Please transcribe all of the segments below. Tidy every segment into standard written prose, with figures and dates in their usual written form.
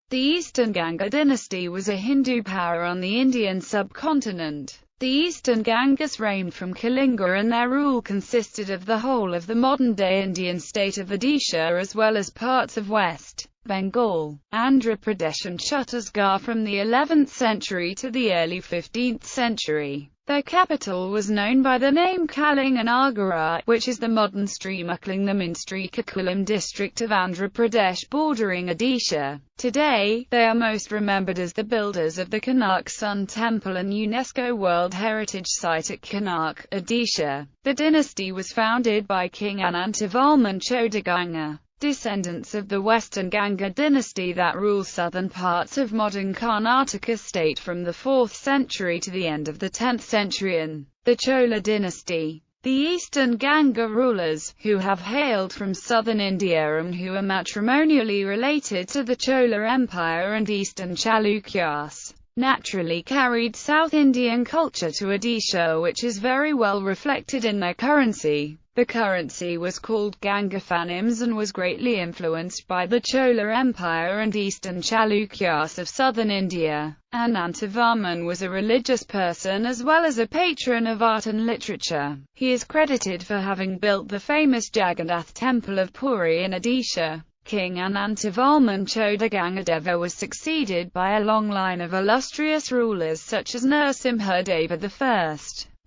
The Eastern Ganga dynasty was a Hindu power on the Indian subcontinent. The Eastern Gangas reigned from Kalinga, and their rule consisted of the whole of the modern-day Indian state of Odisha as well as parts of West Bengal, Andhra Pradesh and Chhattisgarh from the 11th century to the early 15th century. Their capital was known by the name Kalinganagar, which is the modern Srimukalingram in Srikakulam district of Andhra Pradesh bordering Odisha. Today, they are most remembered as the builders of the Konark Sun Temple and UNESCO World Heritage Site at Konark, Odisha. The dynasty was founded by King Anantavarman Chodaganga, descendants of the Western Ganga dynasty that ruled southern parts of modern Karnataka state from the 4th century to the end of the 10th century in the Chola dynasty. The Eastern Ganga rulers, who have hailed from southern India and who are matrimonially related to the Chola Empire and Eastern Chalukyas, naturally carried South Indian culture to Odisha, which is very well reflected in their currency. The currency was called Gangafanims and was greatly influenced by the Chola Empire and Eastern Chalukyas of southern India. Anantavarman was a religious person as well as a patron of art and literature. He is credited for having built the famous Jagannath Temple of Puri in Odisha. King Anantavarman Chodagangadeva was succeeded by a long line of illustrious rulers such as Narasimhadeva I.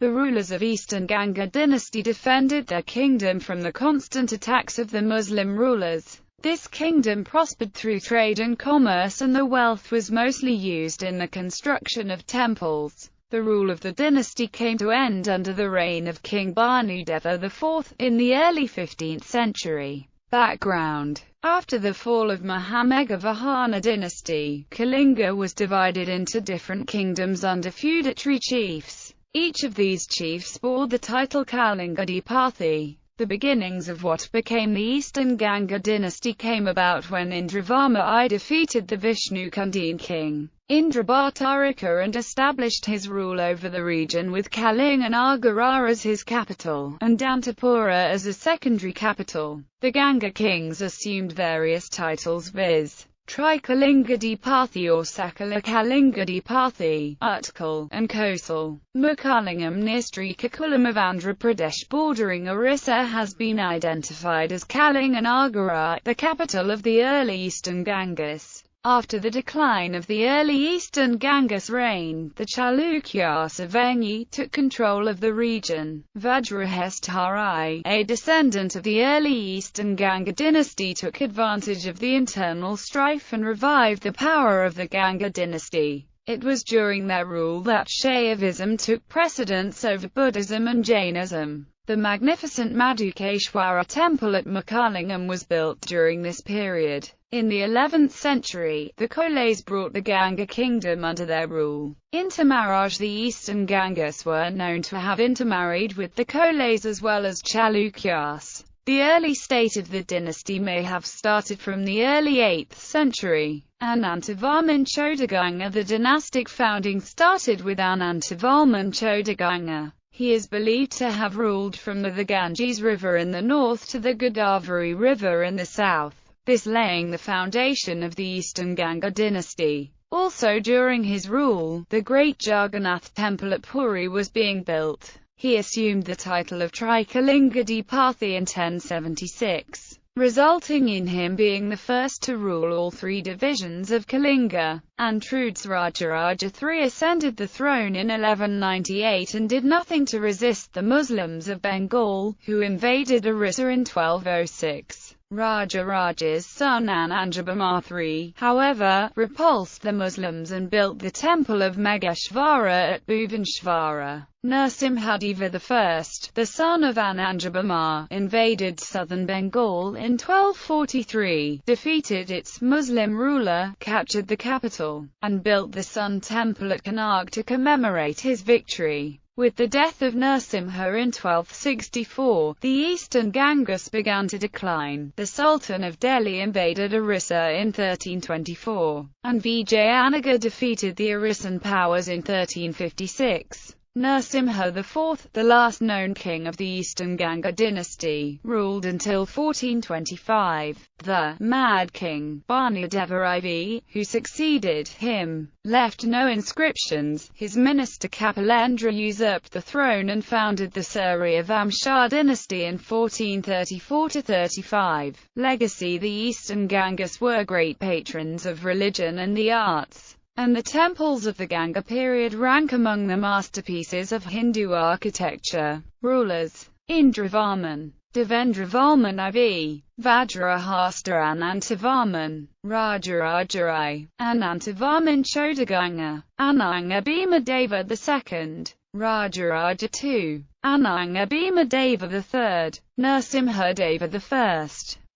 The rulers of Eastern Ganga dynasty defended their kingdom from the constant attacks of the Muslim rulers. This kingdom prospered through trade and commerce, and the wealth was mostly used in the construction of temples. The rule of the dynasty came to end under the reign of King Bhanudeva IV in the early 15th century. Background: after the fall of Mahameghavahana dynasty, Kalinga was divided into different kingdoms under feudatory chiefs. Each of these chiefs bore the title Kalingadipati. The beginnings of what became the Eastern Ganga dynasty came about when Indravarma I defeated the Vishnu-Kundin king, Indrabhatarika, and established his rule over the region with Kalinganagar as his capital, and Dantapura as a secondary capital. The Ganga kings assumed various titles, viz. Trikalingadipati or Sakala Kalingadipati, Utkal, and Kosal. Mukalingam near Srikakulam of Andhra Pradesh bordering Orissa has been identified as Kalinganagar, the capital of the early Eastern Gangas. After the decline of the early Eastern Gangas reign, the Chalukyas of Vengi took control of the region. Vajrahestharai, a descendant of the early Eastern Ganga dynasty, took advantage of the internal strife and revived the power of the Ganga dynasty. It was during their rule that Shaivism took precedence over Buddhism and Jainism. The magnificent Madhukeshwara temple at Mukalingam was built during this period. In the 11th century, the Cholas brought the Ganga kingdom under their rule. Intermarriage: the Eastern Gangas were known to have intermarried with the Cholas as well as Chalukyas. The early state of the dynasty may have started from the early 8th century. Anantavarman Chodaganga: the dynastic founding started with Anantavarman Chodaganga. He is believed to have ruled from the Ganges River in the north to the Godavari River in the south, this laying the foundation of the Eastern Ganga dynasty. Also during his rule, the great Jagannath Temple at Puri was being built. He assumed the title of Trikalingadipati in 1076, resulting in him being the first to rule all three divisions of Kalinga. Antrudsrajaraja III ascended the throne in 1198 and did nothing to resist the Muslims of Bengal, who invaded Orissa in 1206. Rajaraja's son Ananjabama III, however, repulsed the Muslims and built the temple of Megashvara at Bhuvaneshwara. Narasimhadeva I, the son of Ananjabama, invaded southern Bengal in 1243, defeated its Muslim ruler, captured the capital, and built the Sun Temple at Konark to commemorate his victory. With the death of Narasimha in 1264, the Eastern Gangas began to decline. The Sultan of Delhi invaded Orissa in 1324, and Vijayanagar defeated the Orissan powers in 1356. Narasimha IV, the last known king of the Eastern Ganga dynasty, ruled until 1425. The Mad King, Bhanudeva IV, who succeeded him, left no inscriptions. His minister Kapilendra usurped the throne and founded the Surya Vamsha dynasty in 1434–35. Legacy: the Eastern Gangas were great patrons of religion and the arts, and the temples of the Ganga period rank among the masterpieces of Hindu architecture. Rulers: Indravarman, Devendravarman IV, Vajrahasta Anantavarman, Rajarajarai, Anantavarman Chodaganga, Ananga Bhimadeva II, Rajaraja II, Ananga Bhimadeva III, Narasimhadeva I,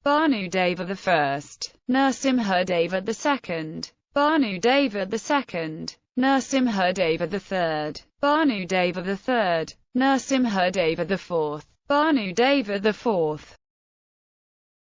Bhanudeva I, Narasimhadeva II, Bhanudeva II, Narasimhadeva III, Bhanudeva III, Narasimhadeva IV, Bhanudeva IV.